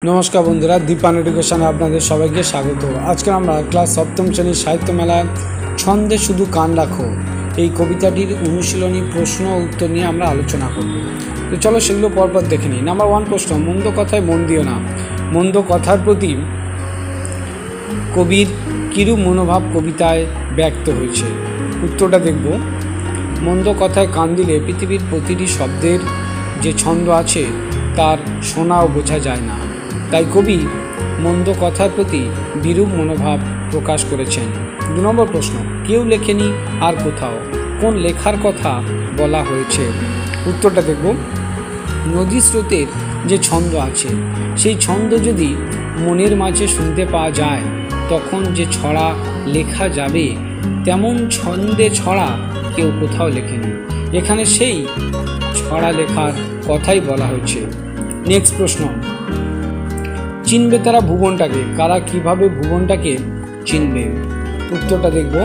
नमस्कार बंधुरा दीपान एडुकेशने आपनादेर सबाइके स्वागत। आज के आमरा क्लास सप्तम श्रेणी साहित्य मेलाय छंदे शुधु कान राखो এই কবিতাটির অনুশীলনী প্রশ্ন ও উত্তর নিয়ে আমরা আলোচনা করব। তো চলো সেগুলো পরপর দেখে নিই। নাম্বার 1 প্রশ্ন, মন্দ কথায় মন দিও না। মন্দ কথার প্রতি কবির কিরূপ মনোভাব কবিতায় ব্যক্ত হয়েছে। উত্তরটা দেখব। মন্দ কথায় কান দিলে পৃথিবীর প্রতিটি শব্দের যে ছন্দ আছে তার শোনা ও বোঝা যায় না, তাই কবি মন্দ কথার প্রতি বিরূপ মনোভাব প্রকাশ করেছেন। 2 নম্বর প্রশ্ন, কেউ লেখেনি আর কোথাও, কোন লেখার কথা বলা হয়েছে। উত্তরটা দেখব। নদী স্রোতের যে ছন্দ আছে সেই ছন্দ যদি মনের মাঝে শুনতে পাওয়া যায় তখন যে ছড়া লেখা যাবে তেমন ছন্দে ছড়া কেউ কোথাও লেখেনি। এখানে সেই ছড়া লেখার কথাই বলা হয়েছে। নেক্সট প্রশ্ন, চিনবে তারা ভুবনটাকে, কারা কিভাবে ভুবনটাকে চিনবে। উত্তরটা দেখব।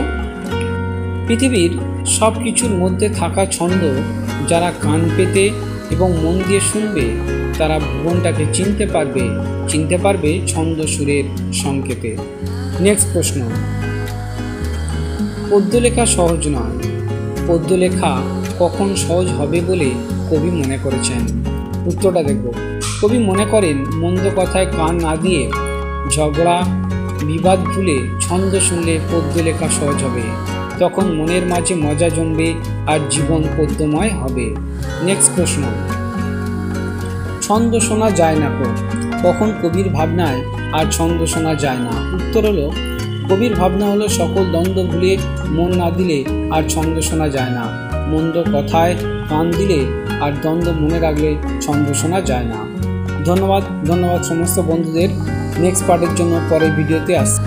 পৃথিবীর সব কিছুর মধ্যে থাকা ছন্দ যারা কান পেতে এবং মন দিয়ে শুনবে তারা ভুবনটাকে চিনতে পারবে ছন্দ সুরের সংকেতে। নেক্সট প্রশ্ন, পদ্য লেখা সহজ নয়, পদ্য লেখা কখন সহজ হবে বলে কবি মনে করেছেন। উত্তরটা দেখব। কবি মনে করেন মন্দ কথায় কান না দিয়ে ঝগড়া বিবাদ ভুলে ছন্দ শুনলে পদ্য লেখা সহজ হবে, তখন মনের মাঝে মজা জমবে আর জীবন পদ্যময় হবে। নেক্সট প্রশ্ন, ছন্দ শোনা যায় না কখন কবির ভাবনায় আর ছন্দ শোনা যায় না। উত্তর হলো, কবির ভাবনা হলো সকল দ্বন্দ্ব ভুলে মন না দিলে আর ছন্দ শোনা যায় না। মন্দ কথায় কান দিলে আর দ্বন্দ্ব মনে রাখলে ছন্দ শোনা যায় না। ধন্যবাদ সমস্ত বন্ধুদের। নেক্সট পার্টের জন্য পরের ভিডিওতে আসছি।